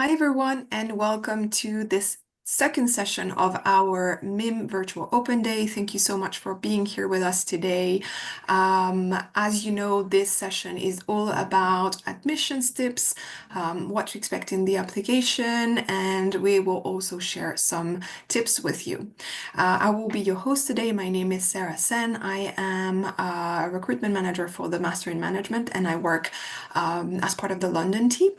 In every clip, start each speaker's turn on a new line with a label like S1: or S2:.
S1: Hi, everyone, and welcome to this second session of our MiM Virtual Open Day. Thank you so much for being here with us today. As you know, this session is all about admissions tips, what to expect in the application, and we will also share some tips with you. I will be your host today. My name is Sarah Sen. I am a recruitment manager for the Master in Management, and I work as part of the London team.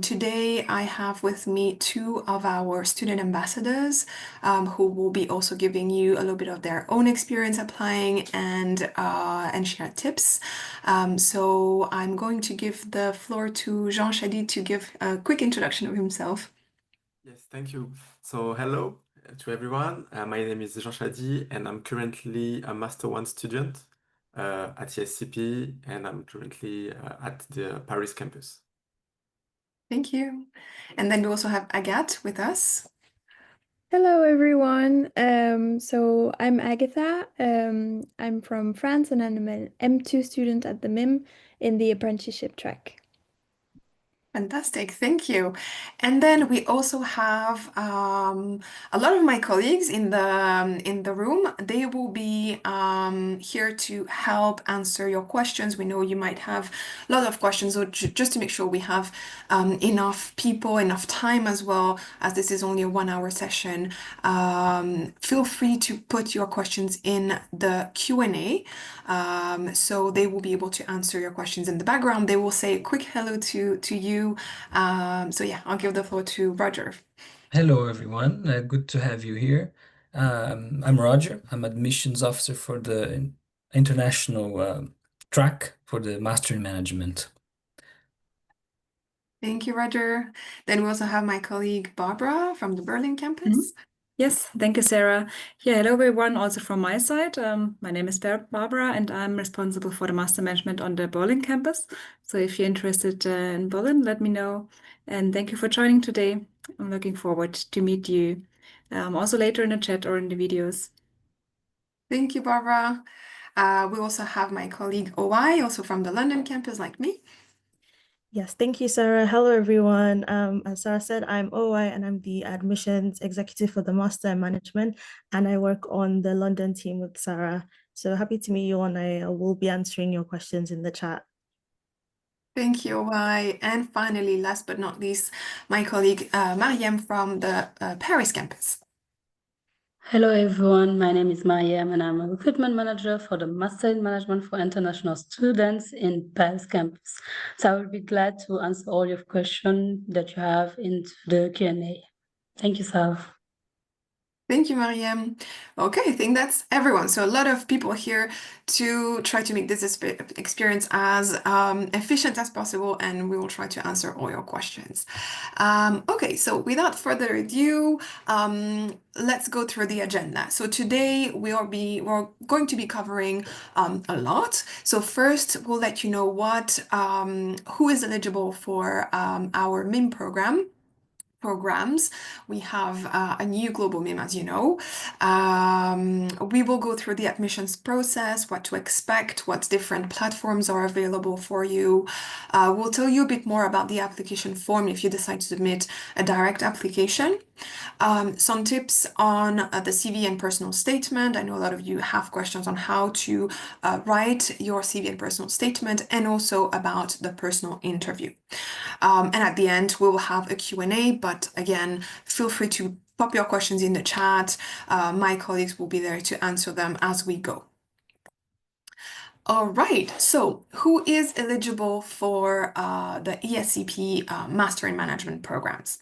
S1: Today I have with me two of our student ambassadors who will be also giving you a little bit of their own experience applying and share tips. So I'm going to give the floor to Jean Chady to give a quick introduction of himself.
S2: Yes, thank you. So hello to everyone. My name is Jean Chady and I'm currently a Master 1 student at ESCP and I'm currently at the Paris campus.
S1: Thank you. And then we also have Agathe with us.
S3: Hello everyone. So I'm Agatha. I'm from France and I'm an M2 student at the MIM in the apprenticeship track.
S1: Fantastic, thank you. And then we also have a lot of my colleagues in the room. They will be here to help answer your questions. We know you might have a lot of questions, so just to make sure we have enough people, enough time as well, as this is only a 1 hour session. Feel free to put your questions in the Q&A. So they will be able to answer your questions in the background. They will say a quick hello to you. So yeah, I'll give the floor to Roger.
S4: Hello, everyone. Good to have you here. I'm Roger. I'm admissions officer for the international track for the Master in Management.
S1: Thank you, Roger. Then we also have my colleague Barbara from the Berlin campus.
S5: Yes, thank you, Sarah. Yeah, hello everyone, also from my side. My name is Barbara and I'm responsible for the Master Management on the Berlin campus. So if you're interested in Berlin, let me know. And thank you for joining today. I'm looking forward to meet you also later in the chat or in the videos.
S1: Thank you, Barbara. We also have my colleague OI, also from the London campus, like me.
S6: Yes, thank you, Sarah. Hello, everyone. As Sarah said, I'm OI and I'm the admissions executive for the Master in Management, and I work on the London team with Sarah. So happy to meet you, and I will be answering your questions in the chat.
S1: Thank you, OI. And finally, last but not least, my colleague Mariam from the Paris campus.
S7: Hello everyone, my name is MiM and I'm a recruitment manager for the Master in Management for International Students in Paris campus. So I will be glad to answer all your questions that you have into the Q&A. Thank you, Sarah.
S1: Thank you, Mariam. Okay, I think that's everyone. So a lot of people here to try to make this experience as efficient as possible, and we will try to answer all your questions. Okay, so without further ado, let's go through the agenda. So today we're going to be covering a lot. So first, we'll let you know who is eligible for our MIM programs. We have a new global MIM, as you know. We will go through the admissions process, what to expect, what different platforms are available for you. We'll tell you a bit more about the application form if you decide to submit a direct application. Some tips on the CV and personal statement. I know a lot of you have questions on how to write your CV and personal statement, and also about the personal interview. And at the end, we will have a Q&A, but again, feel free to pop your questions in the chat. My colleagues will be there to answer them as we go. All right, so who is eligible for the ESCP Master in Management programs?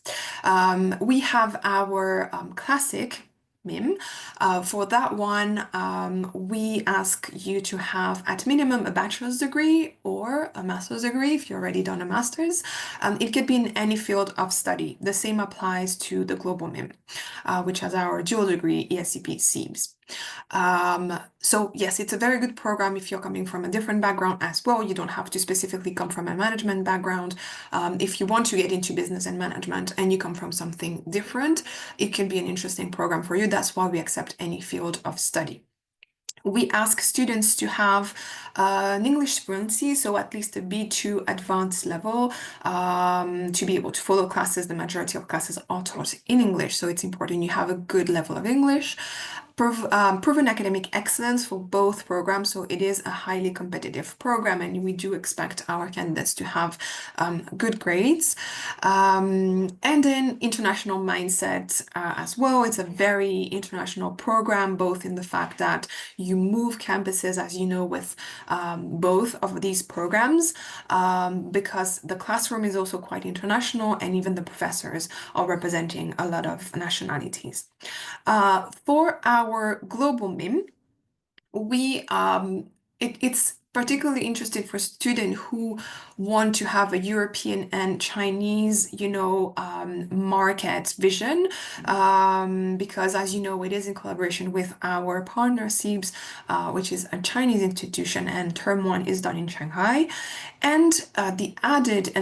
S1: We have our classic MIM. For that one, we ask you to have at minimum a bachelor's degree or a master's degree if you've already done a master's. It could be in any field of study. The same applies to the global MIM, which has our dual degree ESCP SEAMS. So yes, it's a very good program if you're coming from a different background as well. You don't have to specifically come from a management background. If you want to get into business and management and you come from something different, it can be an interesting program for you. That's why we accept any field of study. We ask students to have an English fluency, so at least a B2 advanced level, to be able to follow classes. The majority of classes are taught in English, so it's important you have a good level of English. Proven academic excellence for both programs, so it is a highly competitive program, and we do expect our candidates to have good grades. And then international mindset as well. It's a very international program, both in the fact that you move campuses, as you know, with both of these programs, because the classroom is also quite international, and even the professors are representing a lot of nationalities. For our global MIM, it's particularly interested for students who want to have a European and Chinese, market vision, because as you know, it is in collaboration with our partner CEIBS, which is a Chinese institution, and term one is done in Shanghai. And the added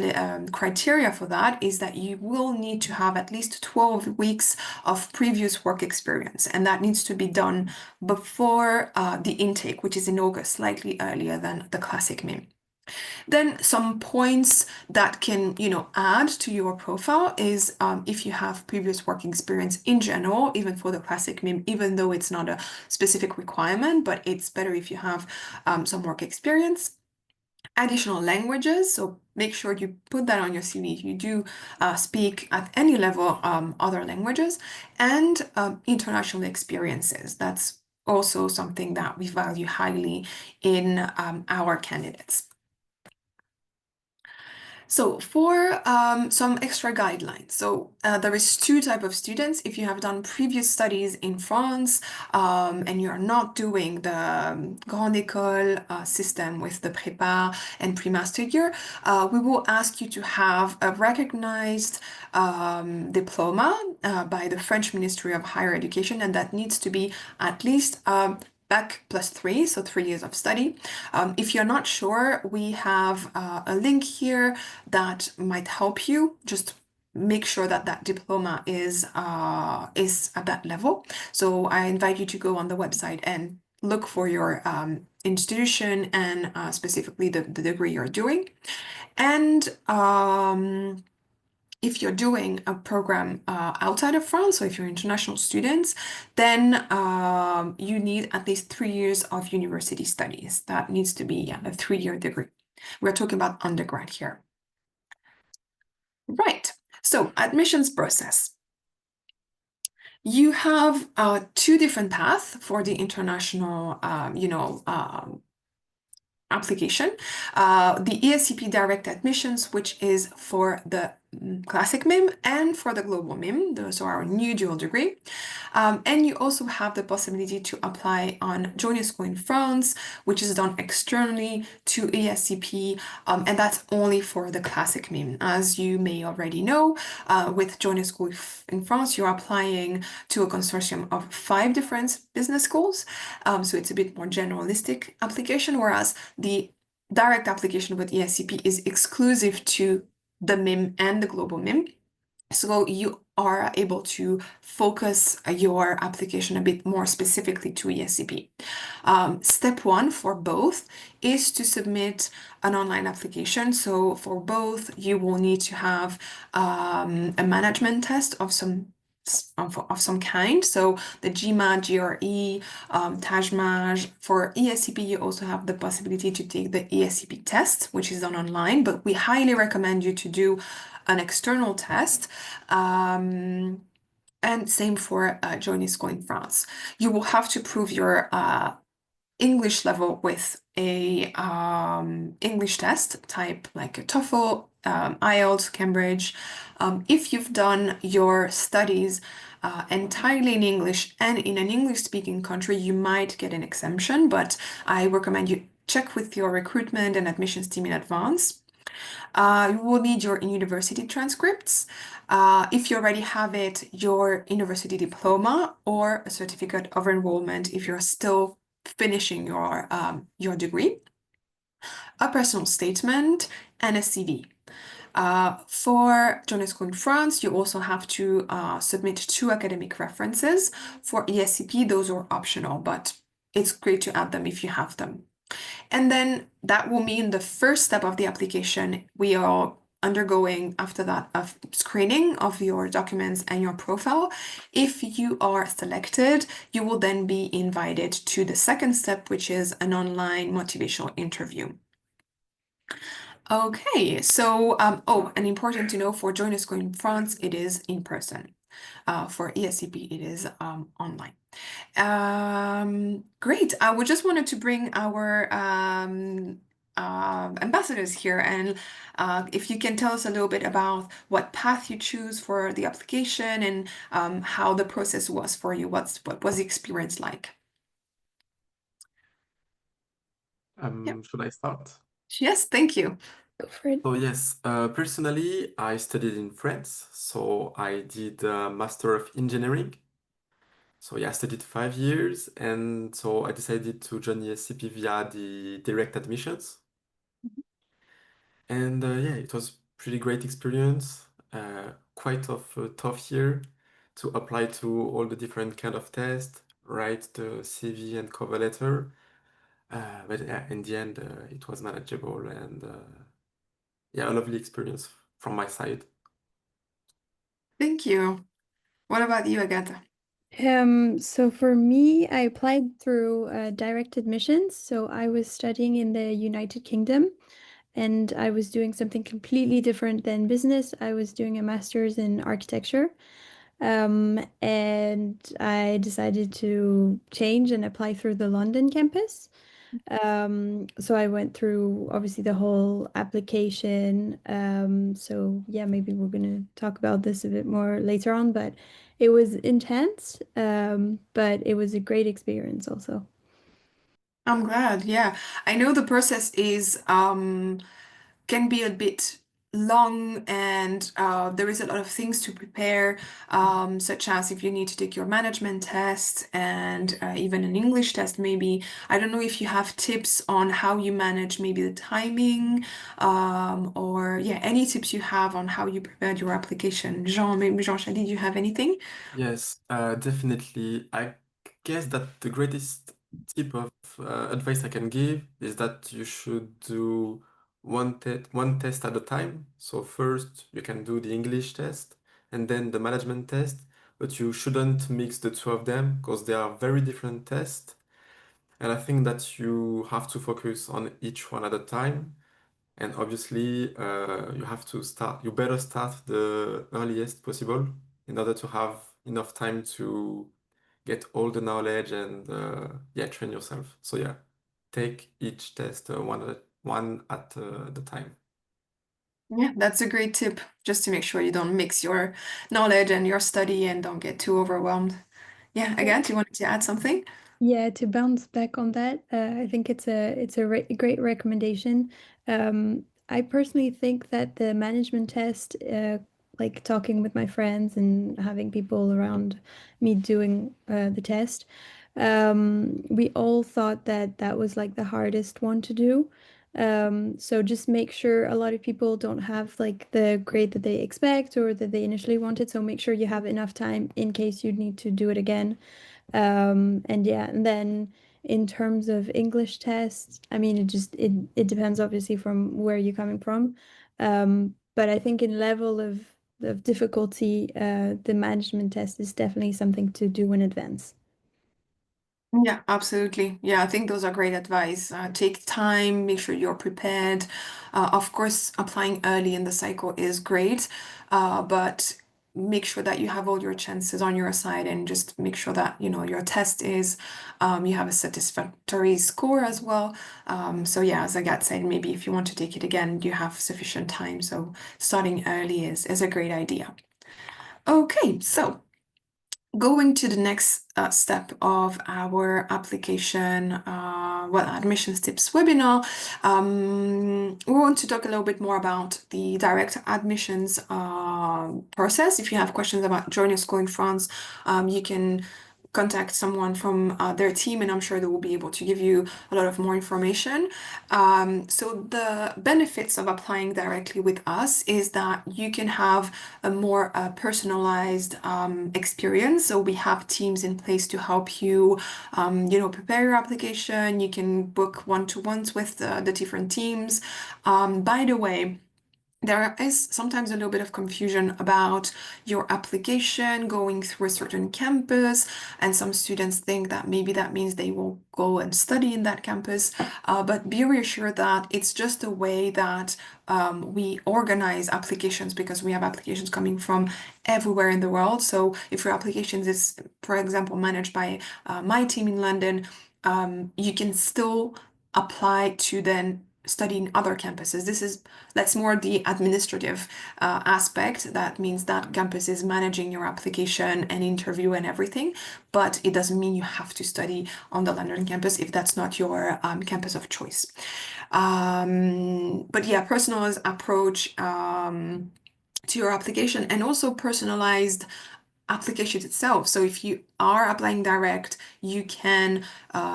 S1: criteria for that is that you will need to have at least 12 weeks of previous work experience, and that needs to be done before the intake, which is in August, slightly earlier than the classic MIM. Then some points that can, add to your profile is if you have previous work experience in general, even for the classic MIM, even though it's not a specific requirement, but it's better if you have some work experience. Additional languages, so make sure you put that on your CV if you do speak at any level other languages, and international experiences. That's also something that we value highly in our candidates. So for some extra guidelines, so there is two types of students. If you have done previous studies in France and you're not doing the Grande École system with the prépa and pre-master year, we will ask you to have a recognized diploma by the French Ministry of Higher Education, and that needs to be at least Bac +3, so 3 years of study. If you're not sure, we have a link here that might help you. Just make sure that that diploma is at that level. So I invite you to go on the website and look for your institution and specifically the degree you're doing. And if you're doing a program outside of France, so if you're international students, then you need at least 3 years of university studies. That needs to be a 3-year degree. We're talking about undergrad here. Right, so admissions process. You have 2 different paths for the international, application. The ESCP direct admissions, which is for the classic MIM and for the global MIM, those are our new dual degree. And you also have the possibility to apply on Join a School in France, which is done externally to ESCP, and that's only for the classic MIM. As you may already know, with Join a School in France, you're applying to a consortium of 5 different business schools, so it's a bit more generalistic application, whereas the direct application with ESCP is exclusive to the MIM and the global MIM. So you are able to focus your application a bit more specifically to ESCP. Step 1 for both is to submit an online application. So for both, you will need to have a management test of some kind. So the GMAT, GRE, TAJMAJ. For ESCP, you also have the possibility to take the ESCP test, which is done online, but we highly recommend you to do an external test. And same for Join a School in France. You will have to prove your English level with a English test type like a TOEFL, IELTS, Cambridge. If you've done your studies entirely in English and in an English-speaking country, you might get an exemption, but I recommend you check with your recruitment and admissions team in advance. You will need your university transcripts. If you already have it, your university diploma or a certificate of enrollment if you're still finishing your degree, a personal statement, and a CV. For Join a School in France, you also have to submit 2 academic references. For ESCP, those are optional, but it's great to add them if you have them. And then that will mean the first step of the application, we are undergoing after that a screening of your documents and your profile. If you are selected, you will then be invited to the second step, which is an online motivational interview. Okay, so oh, and important to know, for Join Us Going France, it is in person. For ESCP, it is online. Great. We just wanted to bring our ambassadors here, and if you can tell us a little bit about what path you choose for the application and how the process was for you. What was the experience like? Yeah.
S2: Should I start?
S1: Yes, thank you.
S3: Go for it.
S2: So yes, personally, I studied in France. So I did a Master of Engineering. So yeah, I studied 5 years, and so I decided to join the ESCP via the direct admissions. And yeah, it was pretty great experience. Quite of a tough year to apply to all the different kind of tests, write the CV and cover letter. But yeah, in the end, it was manageable, and yeah, a lovely experience from my side.
S1: Thank you. What about you, Agatha?
S3: So for me, I applied through direct admissions. So I was studying in the United Kingdom, and I was doing something completely different than business. I was doing a master's in architecture. And I decided to change and apply through the London campus. So I went through obviously the whole application. So yeah, maybe we're gonna talk about this a bit more later on, but it was intense, but it was a great experience also.
S1: I'm glad. Yeah, I know the process is can be a bit long, and there is a lot of things to prepare, such as if you need to take your management test and even an English test, maybe. I don't know if you have tips on how you manage maybe the timing, or yeah, any tips you have on how you prepared your application. Maybe Jean-Charles, did you have anything?
S2: Yes, definitely. I guess that the greatest tip of advice I can give is that you should do one test at a time. So first you can do the English test and then the management test, but you shouldn't mix the two of them because they are very different tests. And I think that you have to focus on each one at a time. And obviously, you better start the earliest possible in order to have enough time to get all the knowledge and yeah, train yourself. So yeah, take each test one at the time.
S1: Yeah, that's a great tip, just to make sure you don't mix your knowledge and your study and don't get too overwhelmed. Yeah, again, do you wanted to add something?
S3: Yeah, to bounce back on that, I think it's a great recommendation. I personally think that the management test, like talking with my friends and having people around me doing the test, we all thought that that was like the hardest one to do. So just make sure a lot of people don't have like the grade that they expect or that they initially wanted. So make sure you have enough time in case you need to do it again. And yeah, and then in terms of English tests, I mean, it depends obviously from where you're coming from. But I think in level of difficulty, the management test is definitely something to do in advance.
S1: Yeah, absolutely. Yeah, I think those are great advice. Take time, make sure you're prepared. Of course, applying early in the cycle is great, but make sure that you have all your chances on your side, and just make sure that, your test is, you have a satisfactory score as well. So yeah, as Agat said, maybe if you want to take it again, you have sufficient time. So starting early is a great idea. Okay, so going to the next step of our application, admissions tips webinar, we want to talk a little bit more about the direct admissions process. If you have questions about joining school in France, you can contact someone from their team, and I'm sure they will be able to give you a lot of more information. So the benefits of applying directly with us is that you can have a more personalized experience. So we have teams in place to help you, prepare your application. You can book one-to-ones with the different teams. By the way, there is sometimes a little bit of confusion about your application going through a certain campus, and some students think that maybe that means they will go and study in that campus. But be reassured that it's just a way that we organize applications, because we have applications coming from everywhere in the world. So if your application is, for example, managed by my team in London, you can still apply to then study in other campuses. That's more the administrative aspect. That means that campus is managing your application and interview and everything, but it doesn't mean you have to study on the London campus if that's not your campus of choice. But yeah, personalized approach to your application, and also personalized application itself. So if you are applying direct, you can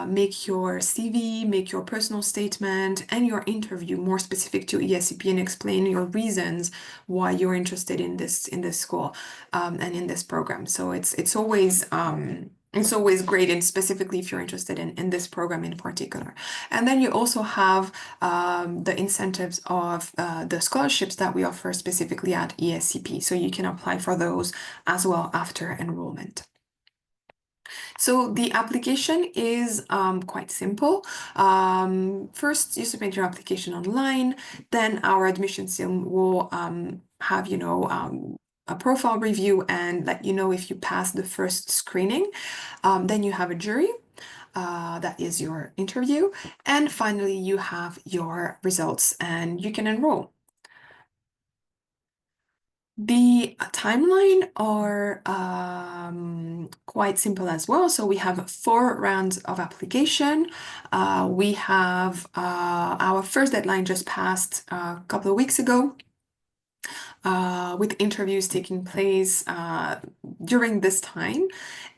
S1: make your CV, make your personal statement, and your interview more specific to ESCP, and explain your reasons why you're interested in this school and in this program. So it's always great, and specifically if you're interested in this program in particular. And then you also have the incentives of the scholarships that we offer specifically at ESCP. So you can apply for those as well after enrollment. So the application is quite simple. First, you submit your application online, then our admissions team will have, a profile review and let you know if you pass the first screening. Then you have a jury. That is your interview. And finally, you have your results and you can enroll. The timeline are quite simple as well. So we have 4 rounds of application. We have our first deadline just passed a couple of weeks ago, with interviews taking place during this time.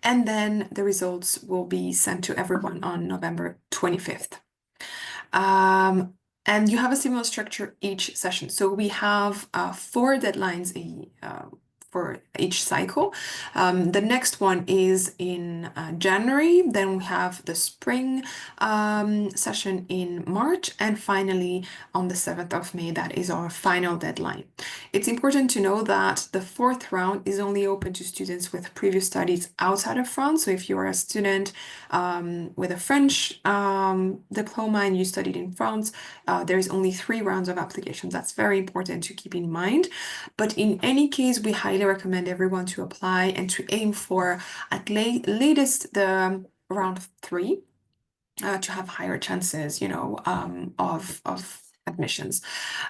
S1: And then the results will be sent to everyone on November 25th. And you have a similar structure each session. So we have 4 deadlines for each cycle. The next one is in January. Then we have the spring session in March. And finally, on the 7th of May, that is our final deadline. It's important to know that the 4th round is only open to students with previous studies outside of France. So if you're a student with a French diploma and you studied in France, there is only 3 rounds of applications. That's very important to keep in mind. But in any case, we highly recommend everyone to apply and to aim for at latest the round 3 to have higher chances, of admissions.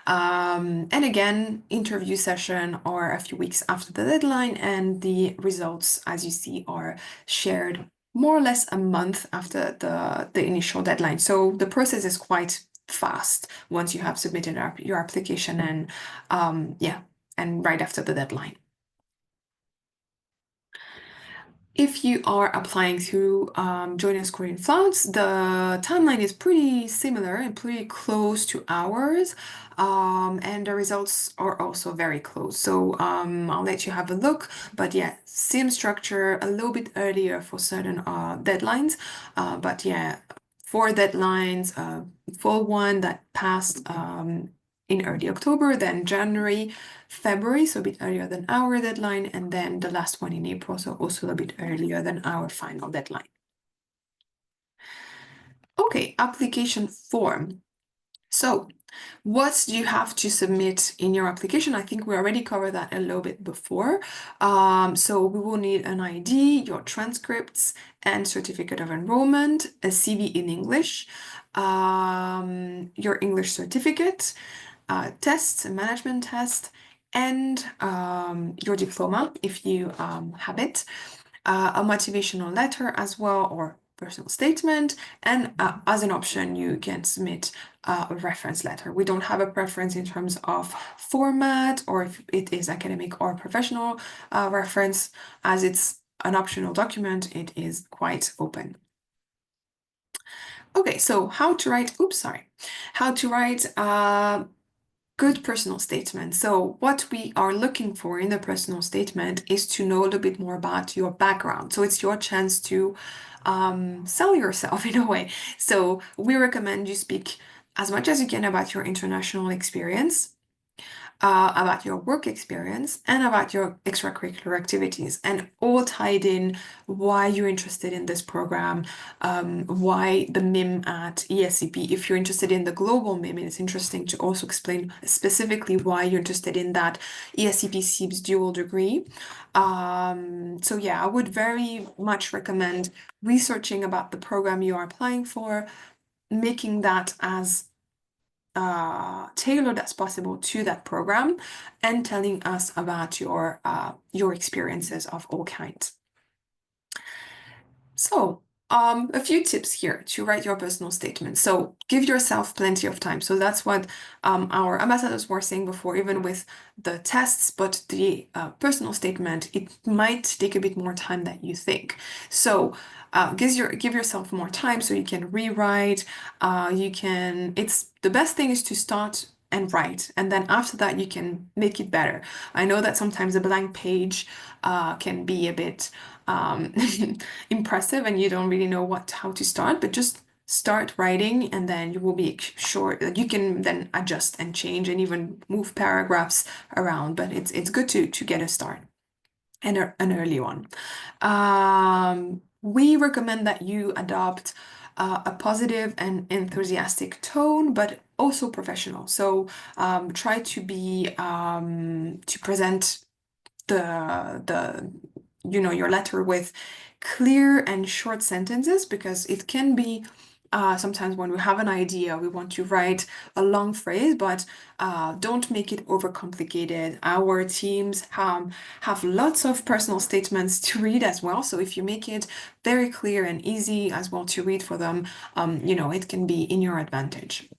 S1: And again, interview session are a few weeks after the deadline, and the results, as you see, are shared more or less a month after the initial deadline. So the process is quite fast once you have submitted your application, and and right after the deadline. If you are applying through Join a School in France, the timeline is pretty similar and pretty close to ours, and the results are also very close. So I'll let you have a look, but yeah, same structure, a little bit earlier for certain deadlines, but yeah, 4 deadlines, full one that passed in early October, then January, February, so a bit earlier than our deadline, and then the last one in April, so also a bit earlier than our final deadline. Okay, application form. So what do you have to submit in your application? I think we already covered that a little bit before. So we will need an ID, your transcripts and certificate of enrollment, a CV in English, your English certificate, test, a management test, and your diploma if you have it, a motivational letter as well, or personal statement, and as an option you can submit a reference letter. We don't have a preference in terms of format or if it is academic or professional reference, as it's an optional document, it is quite open. Okay, so how to write a good personal statement. So what we are looking for in the personal statement is to know a little bit more about your background. So it's your chance to sell yourself in a way. So we recommend you speak as much as you can about your international experience, about your work experience, and about your extracurricular activities, and all tied in why you're interested in this program, why the MIM at ESCP. If you're interested in the global MIM, it's interesting to also explain specifically why you're interested in that ESCP SEEBS dual degree. So yeah, I would very much recommend researching about the program you are applying for, making that as tailored as possible to that program, and telling us about your experiences of all kinds. So a few tips here to write your personal statement. So give yourself plenty of time. So that's what our ambassadors were saying before, even with the tests, but the personal statement, it might take a bit more time than you think. So give yourself more time so you can rewrite. It's the best thing is to start and write, and then after that you can make it better. I know that sometimes a blank page can be a bit impressive and you don't really know how to start, but just start writing, and then you will be sure that you can then adjust and change and even move paragraphs around. But it's good to get a start and an early one. We recommend that you adopt a positive and enthusiastic tone, but also professional. So try to be to present your letter with clear and short sentences, because it can be sometimes when we have an idea, we want to write a long phrase, but don't make it overcomplicated. Our teams have lots of personal statements to read as well. So if you make it very clear and easy as well to read for them, it can be in your advantage.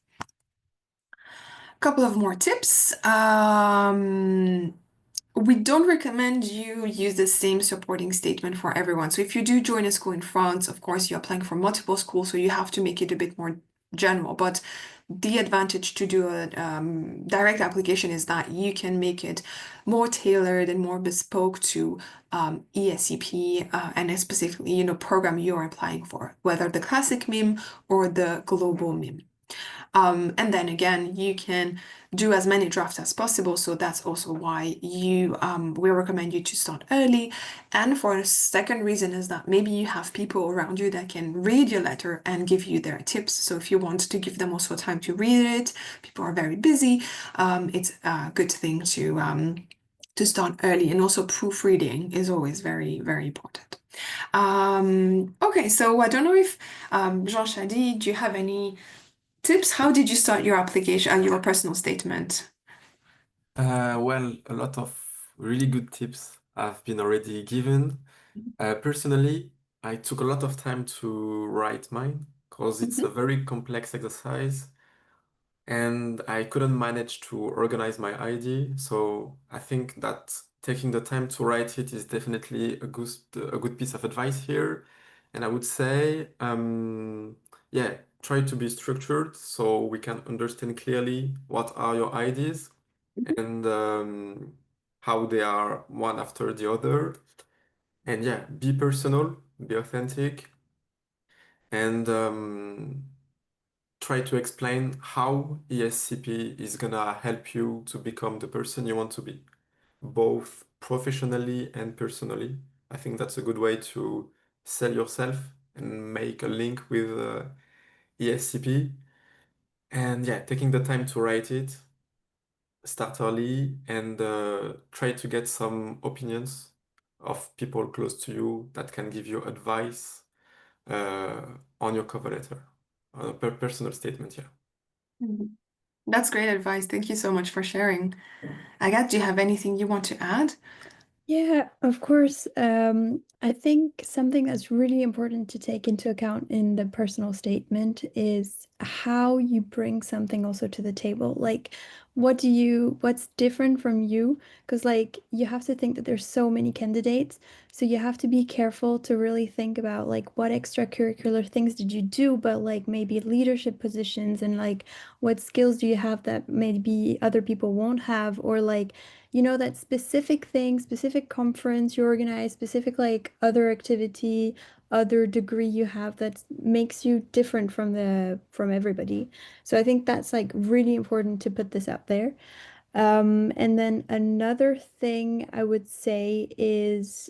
S1: A couple of more tips. We don't recommend you use the same supporting statement for everyone. So if you do join a school in France, of course, you're applying for multiple schools, so you have to make it a bit more general. But the advantage to do a direct application is that you can make it more tailored and more bespoke to ESCP and specifically, program you're applying for, whether the classic MIM or the global MIM. And then again, you can do as many drafts as possible. So that's also why we recommend you to start early. And for a second reason is that maybe you have people around you that can read your letter and give you their tips. So if you want to give them also time to read it, people are very busy. It's a good thing to start early. And also proofreading is always very, very important. Okay, so I don't know if Jean Chady, do you have any tips? How did you start your application and your personal statement?
S2: Well, a lot of really good tips have been already given. Personally, I took a lot of time to write mine because it's a very complex exercise and I couldn't manage to organize my ID. So I think that taking the time to write it is definitely a good piece of advice here. And I would say, yeah, try to be structured so we can understand clearly what are your ideas and how they are one after the other. And yeah, be personal, be authentic, and try to explain how ESCP is gonna help you to become the person you want to be, both professionally and personally. I think that's a good way to sell yourself and make a link with ESCP. And yeah, taking the time to write it, start early, and try to get some opinions of people close to you that can give you advice on your cover letter, on a personal statement, yeah.
S1: Mhm. That's great advice. Thank you so much for sharing. Agathe, do you have anything you want to add?
S3: Yeah, of course. I think something that's really important to take into account in the personal statement is how you bring something also to the table. Like, what's different from you? Because like you have to think that there's so many candidates, so you have to be careful to really think about like what extracurricular things did you do, but like maybe leadership positions and like what skills do you have that maybe other people won't have, or like that specific thing, specific conference you organize, specific like other activity, other degree you have that makes you different from everybody. So I think that's like really important to put this out there. And then another thing I would say is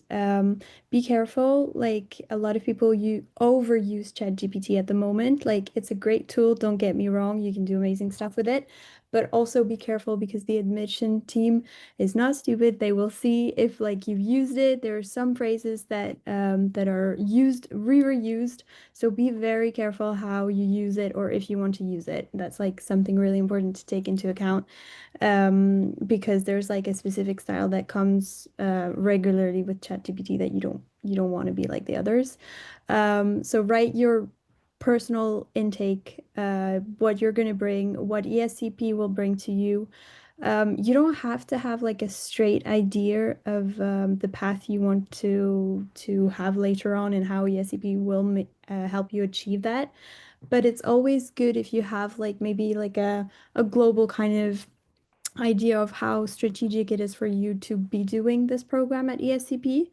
S3: be careful. Like a lot of people you overuse ChatGPT at the moment. Like it's a great tool, don't get me wrong, you can do amazing stuff with it. But also be careful because the admission team is not stupid. They will see if like you've used it. There are some phrases that are used, reused. So be very careful how you use it or if you want to use it. That's like something really important to take into account because there's like a specific style that comes regularly with ChatGPT that you don't want to be like the others. So write your personal intake, what you're going to bring, what ESCP will bring to you. You don't have to have like a straight idea of the path you want to have later on and how ESCP will help you achieve that. But it's always good if you have like maybe like a global kind of idea of how strategic it is for you to be doing this program at ESCP.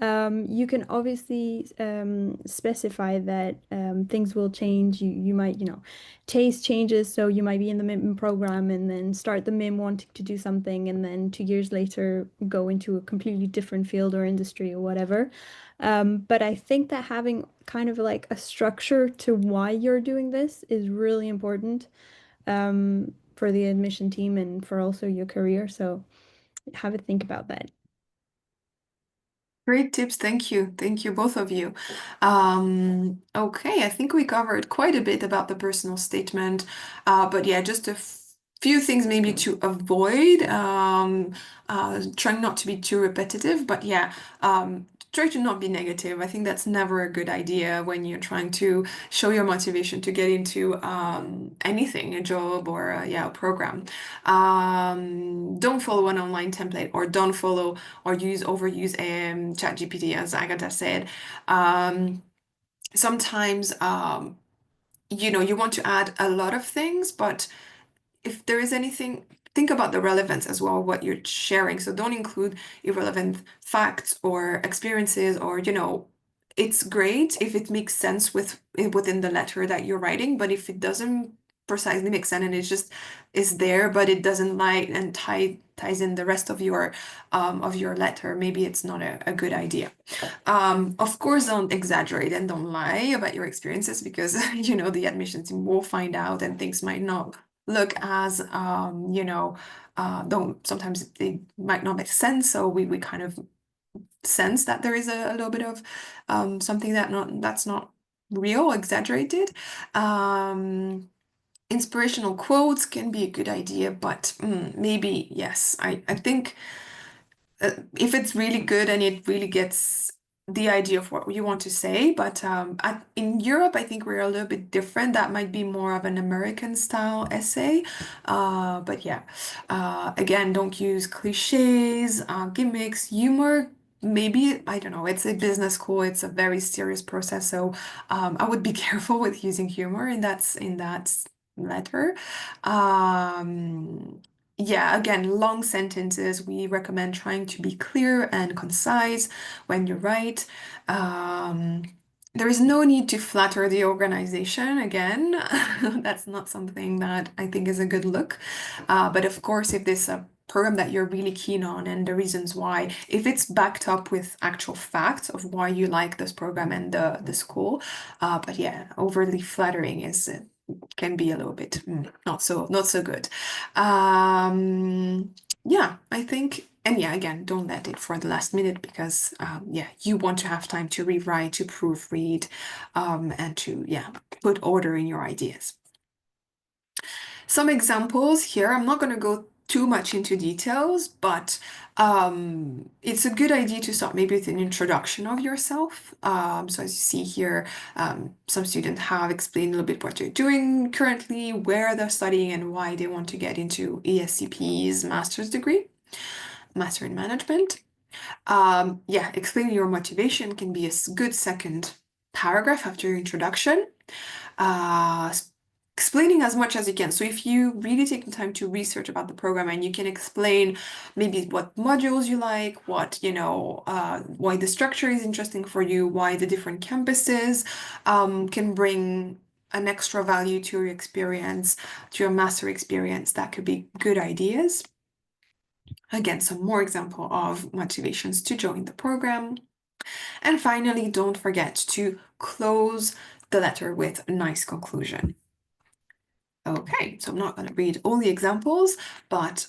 S3: You can obviously specify that things will change. You might, taste changes. So you might be in the MIM program and then start the MIM wanting to do something, and then 2 years later go into a completely different field or industry or whatever. But I think that having kind of like a structure to why you're doing this is really important for the admission team and for also your career. So have a think about that.
S1: Great tips. Thank you. Thank you, both of you. Okay, I think we covered quite a bit about the personal statement. But yeah, just a few things maybe to avoid. Trying not to be too repetitive, but yeah, try to not be negative. I think that's never a good idea when you're trying to show your motivation to get into anything, a job or a program. Don't follow an online template or don't follow or overuse ChatGPT, as Agatha said. Sometimes you want to add a lot of things, but if there is anything, think about the relevance as well, what you're sharing. So don't include irrelevant facts or experiences or, it's great if it makes sense within the letter that you're writing, but if it doesn't precisely make sense and it just is there, but it doesn't like and ties in the rest of your letter, maybe it's not a good idea. Of course, don't exaggerate and don't lie about your experiences because the admissions team will find out and things might not look as don't sometimes they might not make sense, so we kind of sense that there is a little bit of something that's not real, exaggerated. Inspirational quotes can be a good idea, but maybe yes, I think if it's really good and it really gets the idea of what you want to say. But in Europe, I think we're a little bit different. That might be more of an American style essay. But yeah, again, don't use cliches, gimmicks, humor. Maybe, I don't know, it's a business school, it's a very serious process. So I would be careful with using humor in that letter. Yeah, again, long sentences. We recommend trying to be clear and concise when you write. Um, there is no need to flatter the organization. Again, that's not something that I think is a good look. But of course, if this is a program that you're really keen on and the reasons why, if it's backed up with actual facts of why you like this program and the school, but yeah, overly flattering can be a little bit not so good. Yeah, I think, and yeah, again, don't let it for the last minute because yeah, you want to have time to rewrite, to proofread, and to put order in your ideas. Some examples here. I'm not going to go too much into details, but it's a good idea to start maybe with an introduction of yourself. So as you see here, some students have explained a little bit what they're doing currently, where they're studying, and why they want to get into ESCP's master's degree, Master in Management. Yeah, explaining your motivation can be a good second paragraph after your introduction. Explaining as much as you can. So if you really take the time to research about the program and you can explain maybe what modules you like, what, why the structure is interesting for you, why the different campuses can bring an extra value to your experience, to your master experience, that could be good ideas. Again, some more example of motivations to join the program. And finally, don't forget to close the letter with a nice conclusion. Okay, so I'm not going to read all the examples, but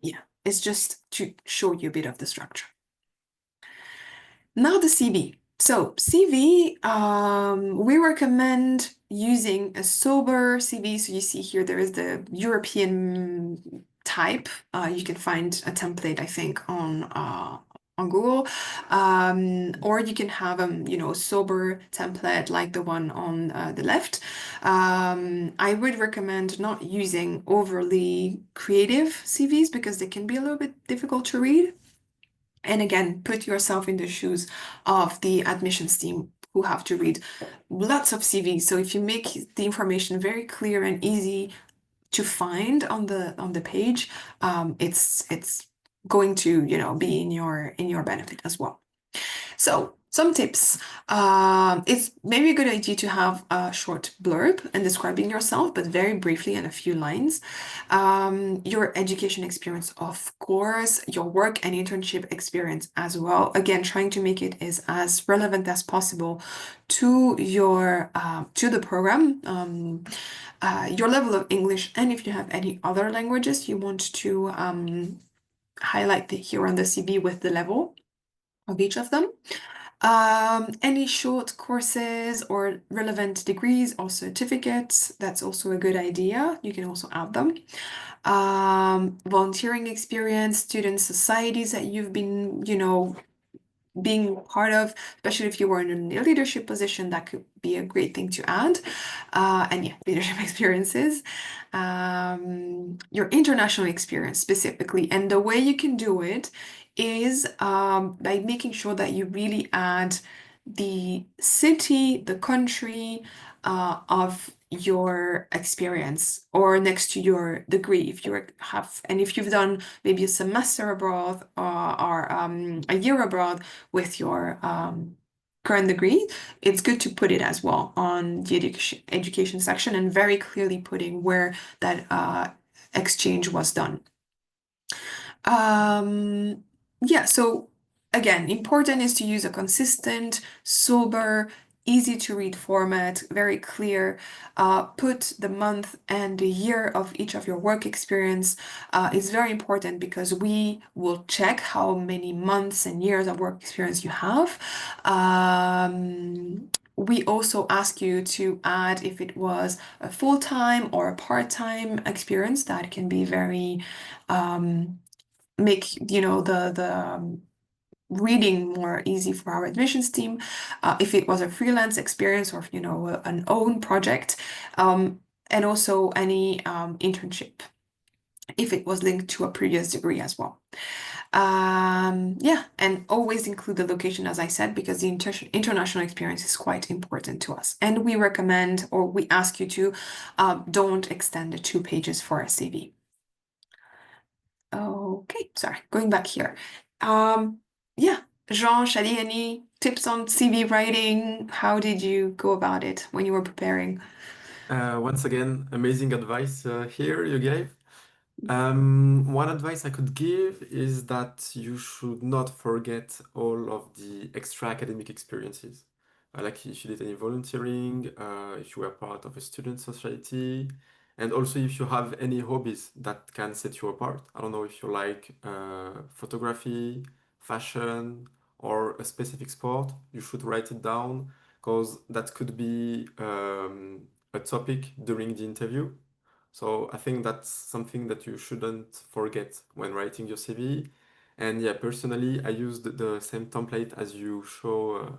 S1: yeah, it's just to show you a bit of the structure. Now the CV. So CV, we recommend using a sober CV. So you see here, there is the European type. You can find a template, I think, on Google, or you can have a sober template like the one on the left. I would recommend not using overly creative CVs because they can be a little bit difficult to read. And again, put yourself in the shoes of the admissions team who have to read lots of CVs. So if you make the information very clear and easy to find on the page, it's going to be in your benefit as well. So some tips. It's maybe a good idea to have a short blurb and describing yourself, but very briefly in a few lines. Your education experience, of course, your work and internship experience as well. Again, trying to make it as relevant as possible to the program. Your level of English, and if you have any other languages you want to highlight here on the CV with the level of each of them. Any short courses or relevant degrees or certificates, that's also a good idea. You can also add them. Volunteering experience, student societies that you've been, being part of, especially if you were in a leadership position, that could be a great thing to add. And yeah, leadership experiences. Your international experience specifically. And the way you can do it is by making sure that you really add the city, the country of your experience or next to your degree if you've done maybe a semester abroad or a year abroad with your current degree, it's good to put it as well on the education section and very clearly putting where that exchange was done. Yeah, so again, important is to use a consistent, sober, easy to read format, very clear. Put the month and the year of each of your work experience. It's very important because we will check how many months and years of work experience you have. We also ask you to add if it was a full-time or a part-time experience. That can be very make the reading more easy for our admissions team. If it was a freelance experience or an own project, and also any internship if it was linked to a previous degree as well. Yeah, and always include the location, as I said, because the international experience is quite important to us. And we recommend, or we ask you to, don't extend the 2 pages for a CV. Okay, sorry, going back here. Yeah, Jean, Shadi, any tips on CV writing? How did you go about it when you were preparing?
S2: Once again, amazing advice here you gave. One advice I could give is that you should not forget all of the extra academic experiences. Like if you did any volunteering, if you were part of a student society, and also if you have any hobbies that can set you apart. I don't know if you like photography, fashion, or a specific sport, you should write it down because that could be a topic during the interview. So I think that's something that you shouldn't forget when writing your CV. And yeah, personally, I used the same template as you show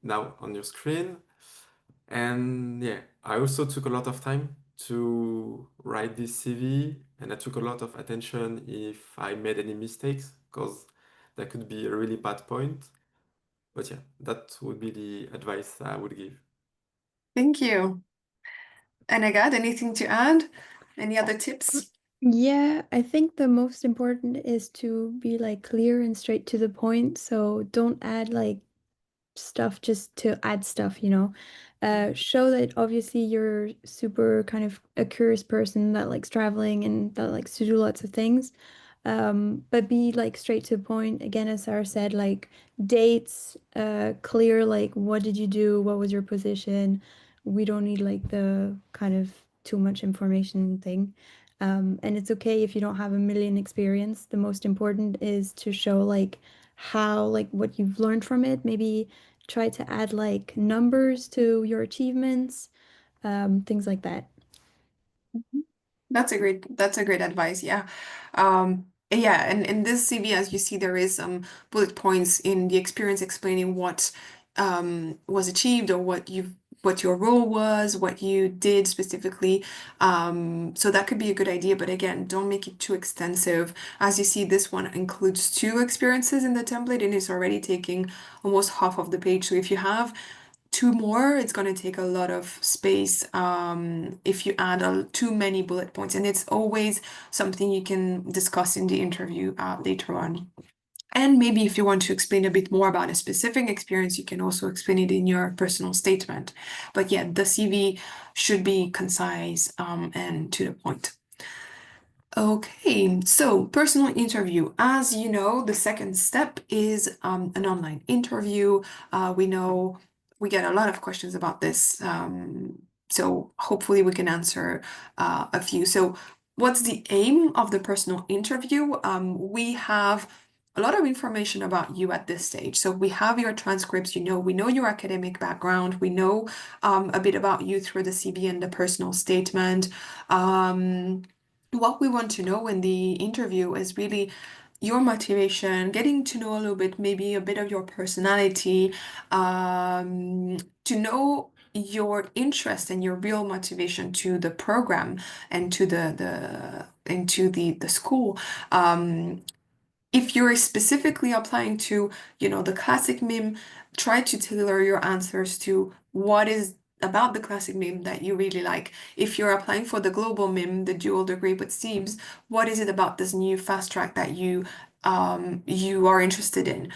S2: now on your screen. And yeah, I also took a lot of time to write this CV, and I took a lot of attention if I made any mistakes, because that could be a really bad point. But yeah, that would be the advice I would give.
S1: Thank you. And Agathe, anything to add? Any other tips?
S3: Yeah, I think the most important is to be like clear and straight to the point. So don't add like stuff just to add stuff, you know. Show that obviously you're super kind of a curious person that likes traveling and that likes to do lots of things. But be like straight to the point. Again, as Sarah said, like dates, clear, like what did you do? What was your position? We don't need like the kind of too much information thing. And it's okay if you don't have a million experience. The most important is to show like how, like what you've learned from it. Maybe try to add like numbers to your achievements, things like that.
S1: That's a great advice. Yeah. Yeah, and in this CV, as you see, there is some bullet points in the experience explaining what was achieved or what your role was, what you did specifically. So that could be a good idea, but again, don't make it too extensive. As you see, this one includes two experiences in the template and it's already taking almost half of the page. So if you have two more, it's going to take a lot of space if you add too many bullet points. And it's always something you can discuss in the interview later on. And maybe if you want to explain a bit more about a specific experience, you can also explain it in your personal statement. But yeah, the CV should be concise and to the point. Okay, so personal interview. As you know, the second step is an online interview. We know we get a lot of questions about this, so hopefully we can answer a few. So what's the aim of the personal interview? We have a lot of information about you at this stage. So we have your transcripts, we know your academic background, we know a bit about you through the CV and the personal statement. What we want to know in the interview is really your motivation, getting to know a little bit, maybe a bit of your personality, to know your interest and your real motivation to the program and to the school. If you're specifically applying to, the classic MIM, try to tailor your answers to what is about the classic MIM that you really like. If you're applying for the global MIM, the dual degree with SEAMS, what is it about this new fast track that you are interested in?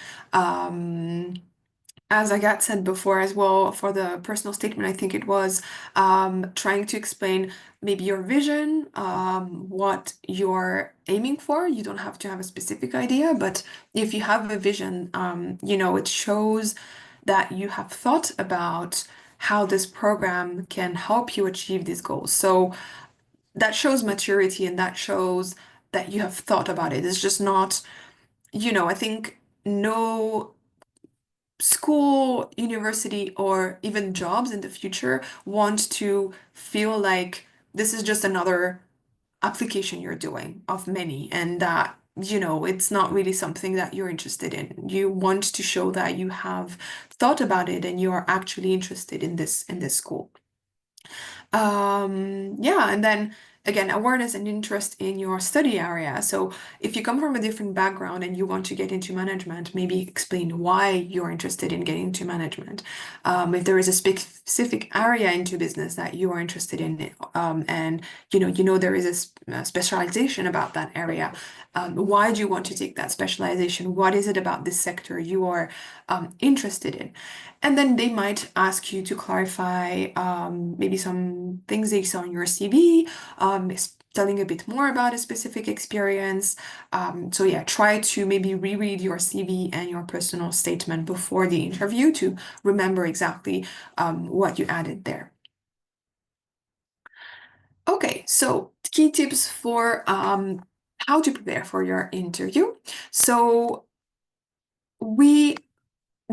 S1: As Agathe said before as well, for the personal statement, I think it was trying to explain maybe your vision, what you're aiming for. You don't have to have a specific idea, but if you have a vision, it shows that you have thought about how this program can help you achieve these goals. So that shows maturity and that shows that you have thought about it. It's just not, I think no school, university, or even jobs in the future want to feel like this is just another application you're doing of many, and that, it's not really something that you're interested in. You want to show that you have thought about it and you are actually interested in this school. Yeah, and then again, awareness and interest in your study area. So if you come from a different background and you want to get into management, maybe explain why you're interested in getting into management. If there is a specific area into business that you are interested in, and there is a specialization about that area, why do you want to take that specialization? What is it about this sector you are interested in? And then they might ask you to clarify maybe some things they saw in your CV, telling a bit more about a specific experience. So yeah, try to maybe reread your CV and your personal statement before the interview to remember exactly what you added there. Okay, so key tips for how to prepare for your interview. So we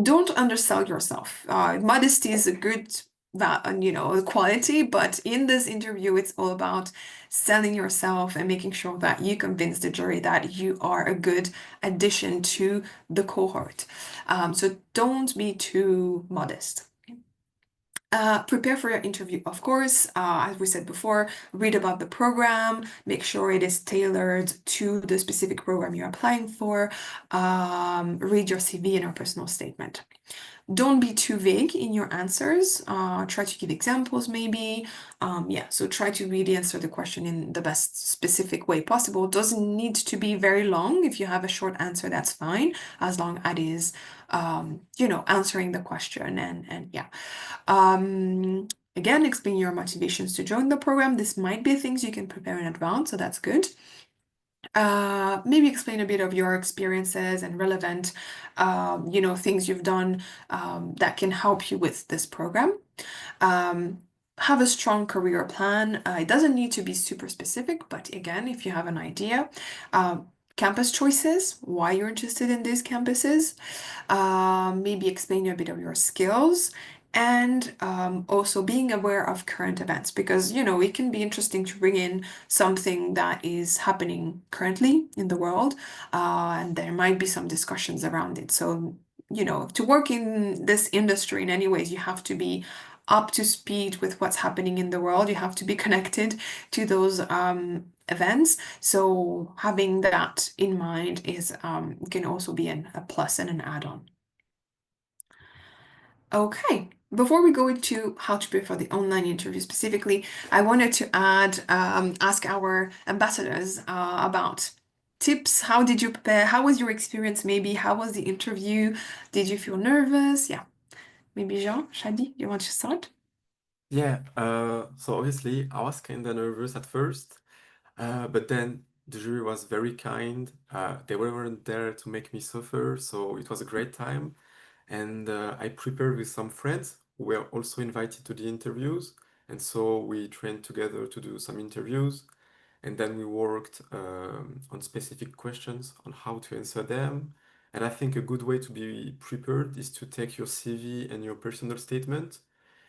S1: don't undersell yourself. Modesty is a good that and quality, but in this interview it's all about selling yourself and making sure that you convince the jury that you are a good addition to the cohort. So don't be too modest. Prepare for your interview, of course. As we said before, read about the program, make sure it is tailored to the specific program you're applying for. Read your CV and your personal statement. Don't be too vague in your answers. Try to give examples, maybe. Yeah, so try to really answer the question in the best specific way possible. Doesn't need to be very long. If you have a short answer, that's fine, as long as it is, answering the question and yeah. Again, explain your motivations to join the program. This might be things you can prepare in advance, so that's good. Maybe explain a bit of your experiences and relevant, things you've done that can help you with this program. Have a strong career plan. It doesn't need to be super specific, but again, if you have an idea, campus choices, why you're interested in these campuses, maybe explain a bit of your skills, and also being aware of current events, because it can be interesting to bring in something that is happening currently in the world, and there might be some discussions around it. So to work in this industry in any ways, you have to be up to speed with what's happening in the world. You have to be connected to those events. So having that in mind is can also be a plus and an add-on. Okay, before we go into how to prepare for the online interview specifically, I wanted to ask our ambassadors about tips. How did you prepare? How was your experience? Maybe how was the interview? Did you feel nervous? Yeah, maybe Jean, Shadi, you want to start?
S2: Yeah, so obviously I was kind of nervous at first, but then the jury was very kind. They weren't there to make me suffer, so it was a great time. And I prepared with some friends who were also invited to the interviews. And so we trained together to do some interviews. And then we worked on specific questions on how to answer them. And I think a good way to be prepared is to take your CV and your personal statement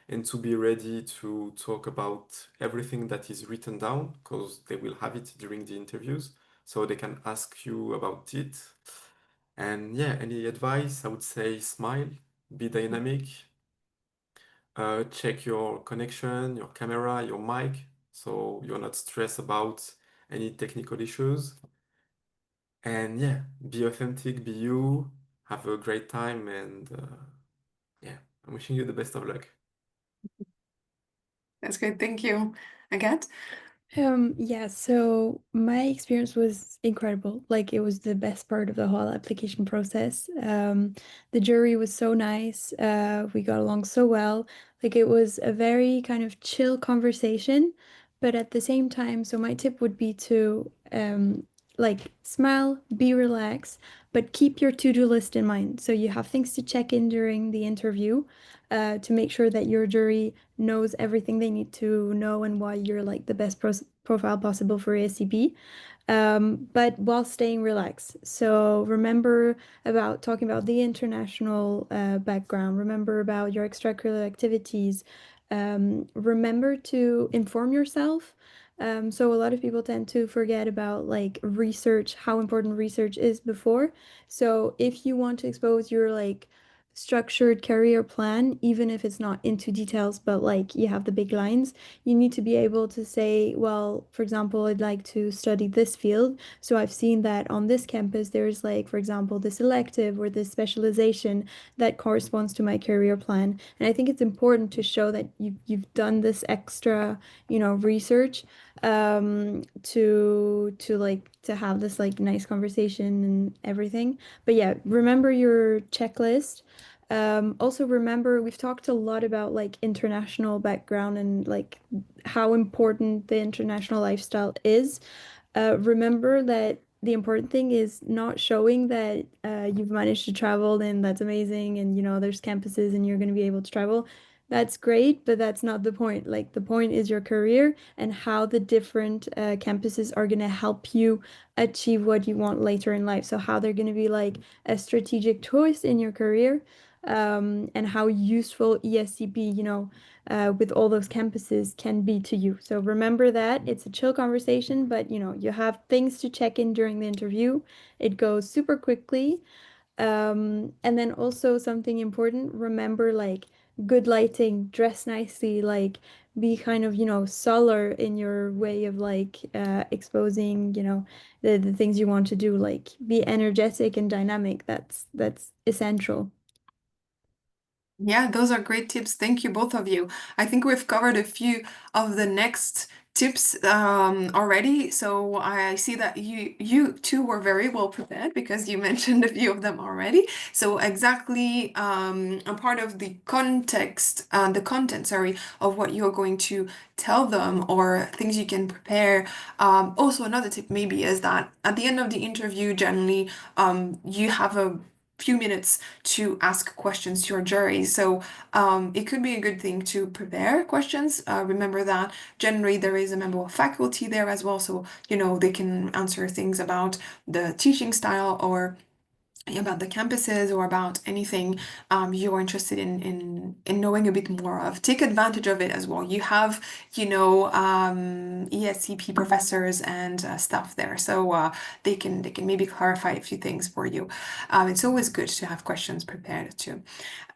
S2: and to be ready to talk about everything that is written down because they will have it during the interviews. So they can ask you about it. And yeah, any advice? I would say smile, be dynamic, check your connection, your camera, your mic, so you're not stressed about any technical issues. And yeah, be authentic, be you, have a great time, and yeah, I'm wishing you the best of luck.
S1: That's good. Thank you. Agathe?
S3: Yeah, so my experience was incredible. Like it was the best part of the whole application process. The jury was so nice. We got along so well. Like it was a very kind of chill conversation, but at the same time, so my tip would be to like smile, be relaxed, but keep your to-do list in mind. So you have things to check in during the interview, to make sure that your jury knows everything they need to know and why you're like the best profile possible for ESCP, but while staying relaxed. So remember about talking about the international background, remember about your extracurricular activities, remember to inform yourself. So a lot of people tend to forget about like research, how important research is before. So if you want to expose your like structured career plan, even if it's not into details, but like you have the big lines, you need to be able to say, well, for example, I'd like to study this field. So I've seen that on this campus, there's like, for example, this elective or this specialization that corresponds to my career plan. And I think it's important to show that you've done this extra, research to like to have this like nice conversation and everything. But yeah, remember your checklist. Also remember we've talked a lot about like international background and like how important the international lifestyle is. Remember that the important thing is not showing that you've managed to travel and that's amazing and there's campuses and you're going to be able to travel. That's great, but that's not the point. Like the point is your career and how the different campuses are going to help you achieve what you want later in life. So how they're going to be like a strategic choice in your career. and how useful ESCP, with all those campuses can be to you. So remember that it's a chill conversation, but you have things to check in during the interview. It goes super quickly. And then also something important, remember like good lighting, dress nicely, like be kind of, solar in your way of like exposing, the things you want to do, like be energetic and dynamic. That's essential.
S1: Yeah, those are great tips. Thank you, both of you. I think we've covered a few of the next tips already. So I see that you two were very well prepared because you mentioned a few of them already. So exactly a part of the context, the content, sorry, of what you're going to tell them or things you can prepare. Also, another tip maybe is that at the end of the interview, generally, you have a few minutes to ask questions to your jury. So it could be a good thing to prepare questions. Remember that generally there is a member of faculty there as well, so they can answer things about the teaching style or about the campuses or about anything you're interested in knowing a bit more of. Take advantage of it as well. You have, ESCP professors and staff there, so they can maybe clarify a few things for you. It's always good to have questions prepared too.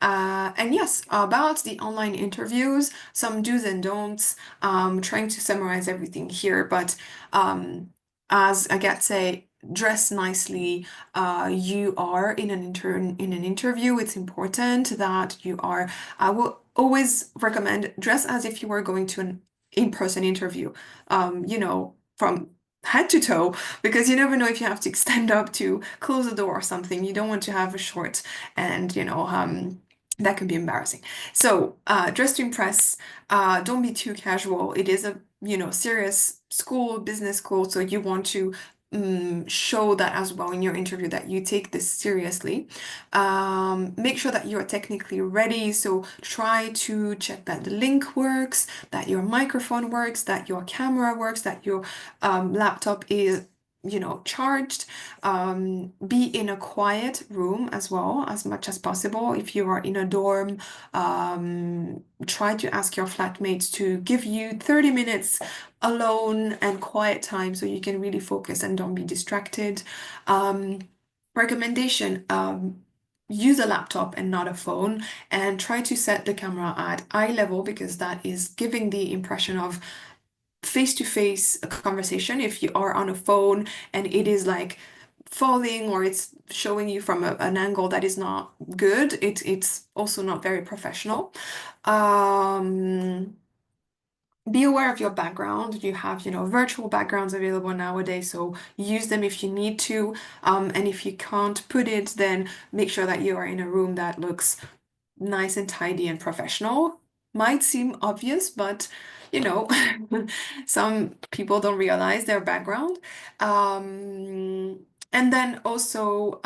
S1: And yes, about the online interviews, some do's and don'ts. Trying to summarize everything here, but as Agathe say, dress nicely. You are in an interview. It's important that you are. I will always recommend dress as if you were going to an in-person interview. From head to toe, because you never know if you have to stand up to close the door or something. You don't want to have a short and that can be embarrassing. So dress to impress. Don't be too casual. It is a serious school, business school, so you want to show that as well in your interview that you take this seriously. Make sure that you're technically ready. So try to check that the link works, that your microphone works, that your camera works, that your laptop is charged. Be in a quiet room as well as much as possible. If you are in a dorm, try to ask your flatmates to give you 30 minutes alone and quiet time so you can really focus and don't be distracted. Recommendation, use a laptop and not a phone, and try to set the camera at eye level because that is giving the impression of face-to-face conversation. If you are on a phone and it is like falling or it's showing you from an angle that is not good, it's also not very professional. Be aware of your background. You have, virtual backgrounds available nowadays, so use them if you need to. And if you can't put it, then make sure that you are in a room that looks nice and tidy and professional. Might seem obvious, but some people don't realize their background. And then also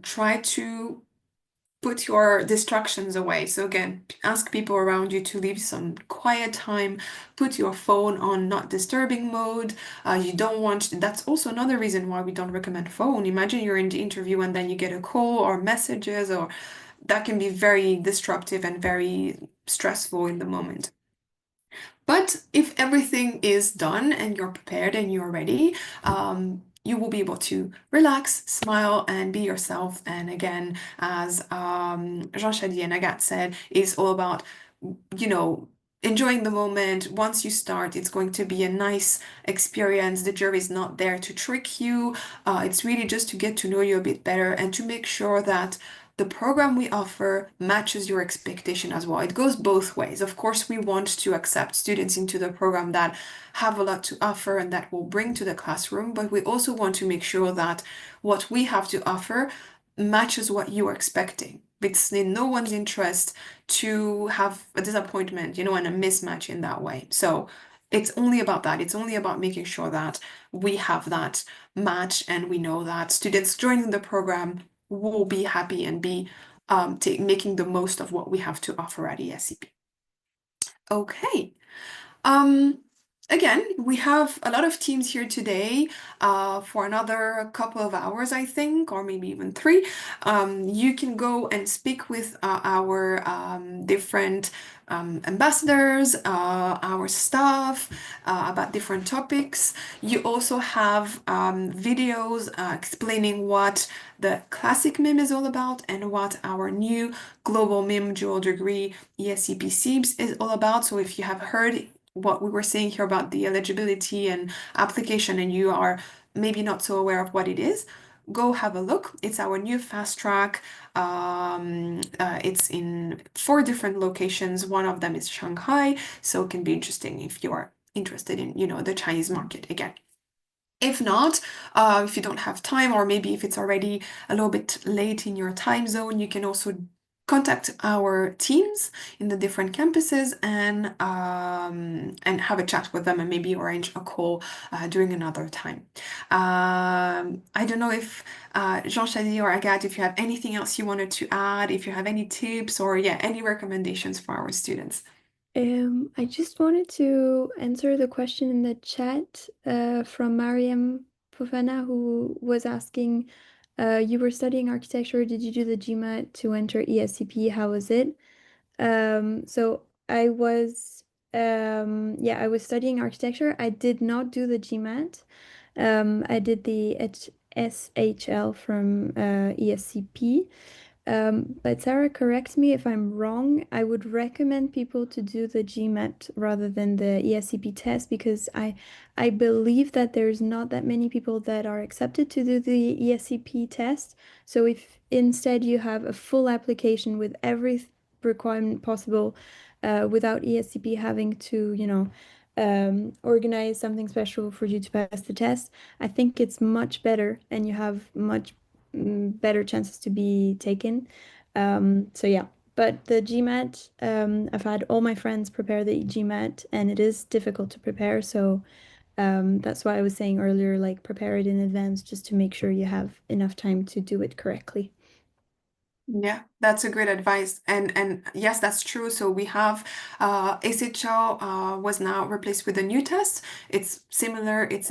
S1: try to put your distractions away. So again, ask people around you to leave some quiet time, put your phone on not disturbing mode. You don't want, that's also another reason why we don't recommend phone. Imagine you're in the interview and then you get a call or messages, or that can be very disruptive and very stressful in the moment. But if everything is done and you're prepared and you're ready, you will be able to relax, smile, and be yourself. And again, as Jean Chadi and Agathe said, it's all about, enjoying the moment. Once you start, it's going to be a nice experience. The jury is not there to trick you. It's really just to get to know you a bit better and to make sure that the program we offer matches your expectation as well. It goes both ways. Of course, we want to accept students into the program that have a lot to offer and that will bring to the classroom, but we also want to make sure that what we have to offer matches what you are expecting. It's in no one's interest to have a disappointment, and a mismatch in that way. So it's only about that. It's only about making sure that we have that match and we know that students joining the program will be happy and be making the most of what we have to offer at ESCP. Okay. again, we have a lot of teams here today for another couple of hours, I think, or maybe even 3. You can go and speak with our different ambassadors, our staff about different topics. You also have videos explaining what the classic MIM is all about and what our new global MIM dual degree ESCP SIBS is all about. So if you have heard what we were saying here about the eligibility and application and you are maybe not so aware of what it is, go have a look. It's our new fast track. It's in 4 different locations. One of them is Shanghai, so it can be interesting if you are interested in, the Chinese market again. If not, if you don't have time, or maybe if it's already a little bit late in your time zone, you can also contact our teams in the different campuses and have a chat with them and maybe arrange a call during another time. I don't know if Jean Chady or Agathe, if you have anything else you wanted to add, if you have any tips or any recommendations for our students.
S3: I just wanted to answer the question in the chat from Mariam Fofana, who was asking, you were studying architecture, did you do the GMAT to enter ESCP? How was it? So I was, I was studying architecture. I did not do the GMAT. I did the SHL from ESCP. But Sarah, correct me if I'm wrong. I would recommend people to do the GMAT rather than the ESCP test because I believe that there's not that many people that are accepted to do the ESCP test. So if instead you have a full application with every requirement possible, without ESCP having to, organize something special for you to pass the test, I think it's much better and you have much better chances to be taken. So yeah, but the GMAT, I've had all my friends prepare the GMAT and it is difficult to prepare. So that's why I was saying earlier, like prepare it in advance just to make sure you have enough time to do it correctly.
S1: Yeah, that's a great advice. And yes, that's true. So we have ACHO was now replaced with a new test. It's similar, it's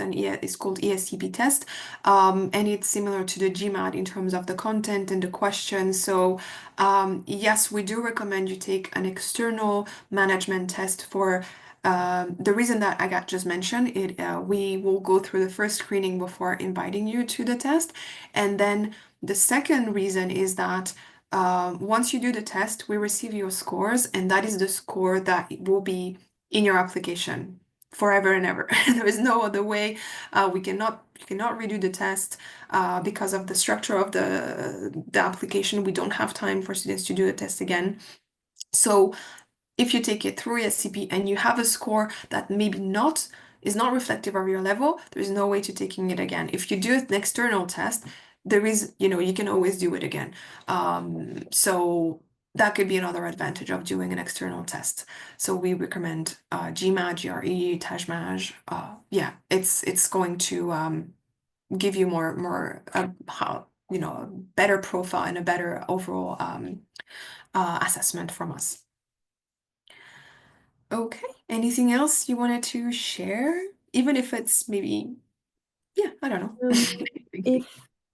S1: called ESCP test. And it's similar to the GMAT in terms of the content and the questions. So yes, we do recommend you take an external management test for the reason that Agathe just mentioned. We will go through the first screening before inviting you to the test. And then the second reason is that once you do the test, we receive your scores, and that is the score that will be in your application forever and ever. There is no other way. You cannot redo the test because of the structure of the application. We don't have time for students to do the test again. So if you take it through ESCP and you have a score that maybe is not reflective of your level, there is no way to taking it again. If you do an external test, there is, you can always do it again. So that could be another advantage of doing an external test. So we recommend GMAT, GRE, TAJMAJ. Yeah, it's going to give you more a better profile and a better overall assessment from us. Okay, anything else you wanted to share? Even if it's maybe, I don't know.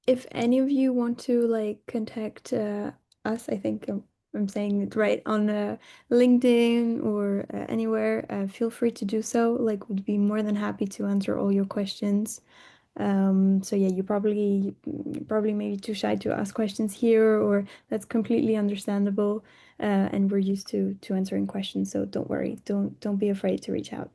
S3: If any of you want to like contact us, I think I'm saying it right on LinkedIn or anywhere, feel free to do so. Like, we'd be more than happy to answer all your questions. So yeah, you're probably maybe too shy to ask questions here, or that's completely understandable. And we're used to answering questions, so don't worry. Don't be afraid to reach out.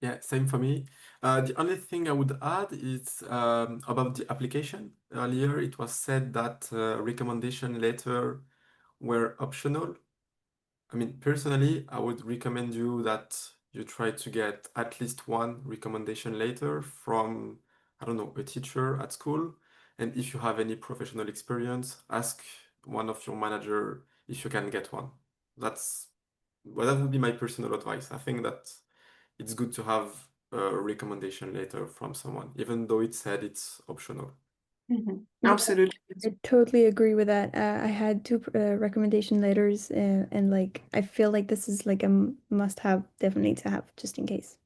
S2: Yeah, same for me. The only thing I would add is about the application. Earlier, it was said that recommendation letter were optional. I mean, personally, I would recommend you that you try to get at least one recommendation letter from, I don't know, a teacher at school. And if you have any professional experience, ask one of your manager if you can get one. That would be my personal advice. I think that it's good to have a recommendation letter from someone, even though it said it's optional.
S3: Yeah,
S1: Absolutely.
S3: I totally agree with that. I had two recommendation letters, and like I feel like this is like a must-have, definitely to have, just in case.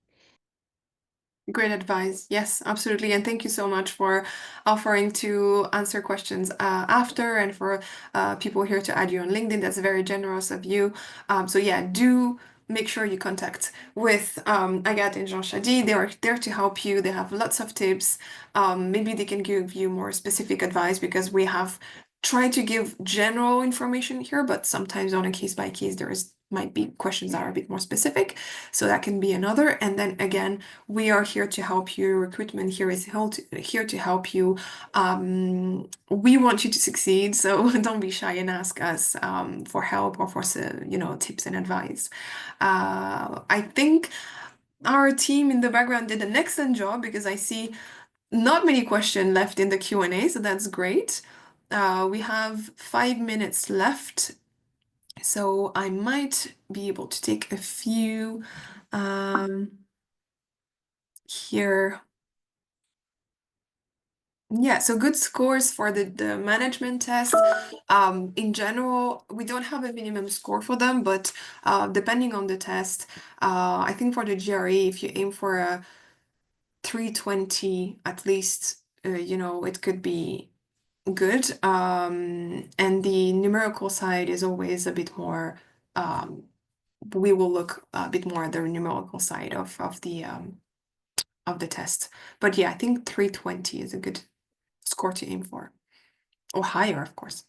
S1: Great advice. Yes, absolutely. And thank you so much for offering to answer questions after, and for people here to add you on LinkedIn. That's very generous of you. So yeah, do make sure you contact with Agathe and Jean Chady. They are there to help you. They have lots of tips. Maybe they can give you more specific advice, because we have tried to give general information here, but sometimes on a case by case, might be questions that are a bit more specific. So that can be another. And then again, we are here to help you. Recruitment here is here to help you. We want you to succeed, so don't be shy and ask us for help, or for tips and advice. I think our team in the background did an excellent job, because I see not many questions left in the Q&A, so that's great. We have 5 minutes left, so I might be able to take a few here. Yeah, so good scores for the management test. In general, we don't have a minimum score for them, but depending on the test, I think for the GRE, if you aim for a 320 at least, it could be good. And the numerical side is always a bit more, we will look a bit more at the numerical side of the test. But yeah, I think 320 is a good score to aim for, or higher, of course.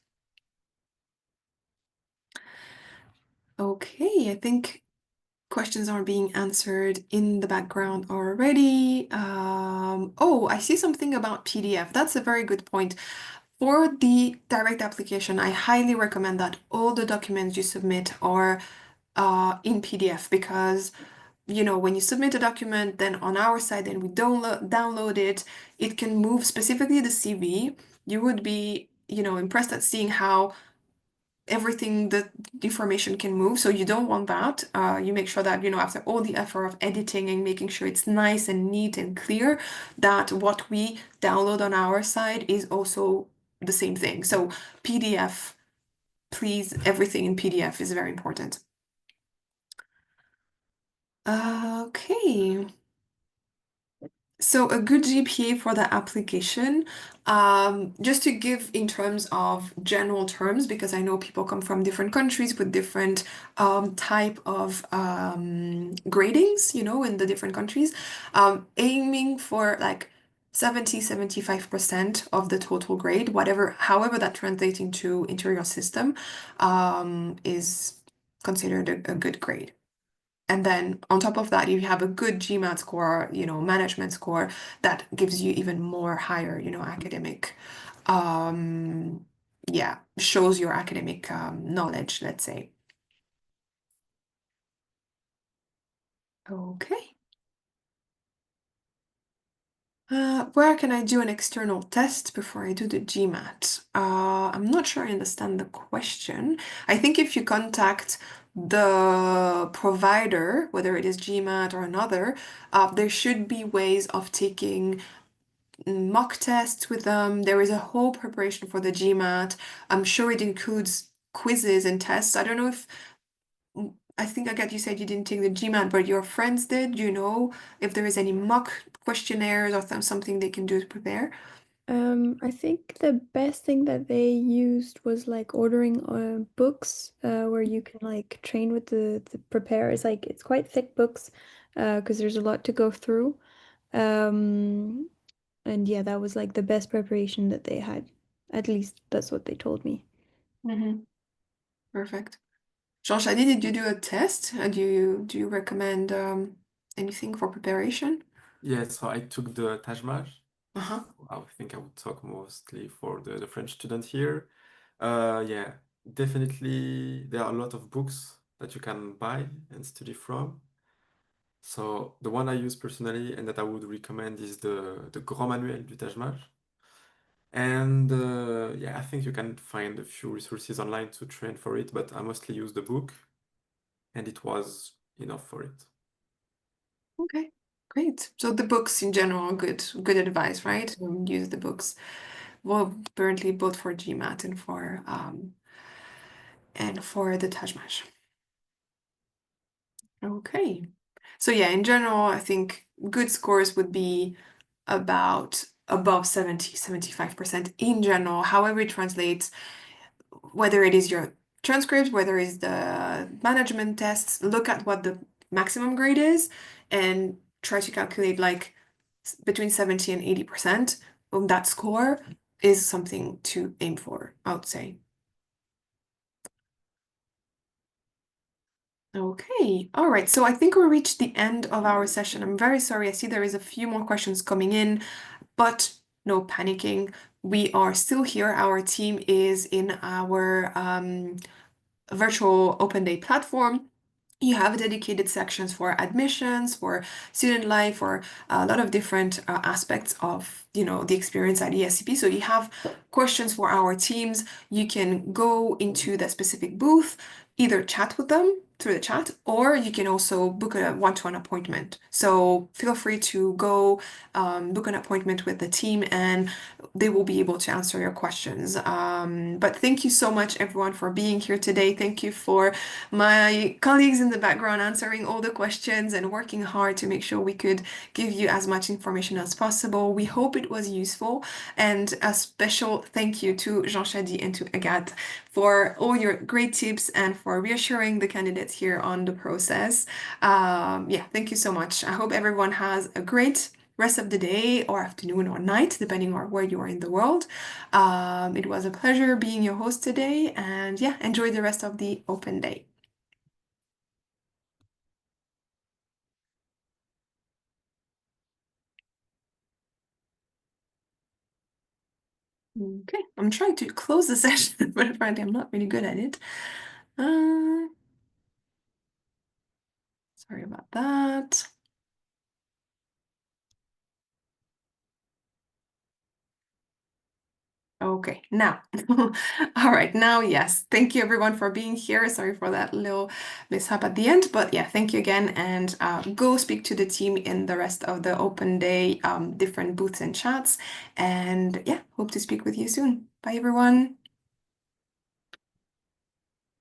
S1: Okay, I think questions are being answered in the background already. Oh, I see something about PDF. That's a very good point. For the direct application, I highly recommend that all the documents you submit are in PDF, because when you submit a document, then on our side, then we download it, it can move, specifically the CV. You would be, impressed at seeing how everything, the information can move. So you don't want that. You make sure that, after all the effort of editing and making sure it's nice and neat and clear, that what we download on our side is also the same thing. So PDF, please, everything in PDF is very important. Okay. So a good GPA for the application, just to give in terms of general terms, because I know people come from different countries with different type of gradings, in the different countries, aiming for like 75% of the total grade, however that translates into your system, is considered a good grade. And then on top of that, if you have a good GMAT score, management score, that gives you even more higher, academic, shows your academic knowledge, let's say. Okay. Where can I do an external test before I do the GMAT? I'm not sure I understand the question. I think if you contact the provider, whether it is GMAT or another, there should be ways of taking mock tests with them. There is a whole preparation for the GMAT. I'm sure it includes quizzes and tests. I don't know if I think you said you didn't take the GMAT, but your friends did. Do you know if there is any mock questionnaires or something they can do to prepare?
S3: I think the best thing that they used was like ordering books where you can like train with the preparers. Like it's quite thick books because there's a lot to go through. And yeah, that was like the best preparation that they had. At least that's what they told me.
S1: Perfect. Jean-Chady, did you do a test? Do you recommend anything for preparation?
S2: Yeah, so I took the Tajmar.
S1: Uh-huh.
S2: I think I would talk mostly for the French student here. Yeah, definitely there are a lot of books that you can buy and study from. So the one I use personally and that I would recommend is the Grand Manuel du Tajmar. And yeah, I think you can find a few resources online to train for it, but I mostly use the book, and it was enough for it.
S1: Okay, great. So the books in general, good advice, right? Use the books. well, apparently both for GMAT and for the Tajmash. Okay. So yeah, in general, I think good scores would be about above 70, 75% in general, however it translates, whether it is your transcript, whether it's the management tests, look at what the maximum grade is and try to calculate like between 70 and 80% of that score is something to aim for, I would say. Okay, all right. So I think we reached the end of our session. I'm very sorry. I see there is a few more questions coming in, but no panicking. We are still here. Our team is in our virtual open day platform. You have dedicated sections for admissions, for student life, for a lot of different aspects of, the experience at ESCP. So you have questions for our teams. You can go into the specific booth, either chat with them through the chat, or you can also book a one-to-one appointment. So feel free to go book an appointment with the team and they will be able to answer your questions. But thank you so much, everyone, for being here today. Thank you for my colleagues in the background answering all the questions and working hard to make sure we could give you as much information as possible. We hope it was useful. And a special thank you to Jean Chady and to Agathe for all your great tips and for reassuring the candidates here on the process. Yeah, thank you so much. I hope everyone has a great rest of the day or afternoon or night, depending on where you are in the world. It was a pleasure being your host today, and yeah, enjoy the rest of the open day. Okay, I'm trying to close the session, but apparently I'm not really good at it. Sorry about that. Okay, now, all right, now, yes. Thank you everyone for being here. Sorry for that little mishap at the end, but yeah, thank you again. And go speak to the team in the rest of the open day, different booths and chats. And yeah, hope to speak with you soon. Bye, everyone.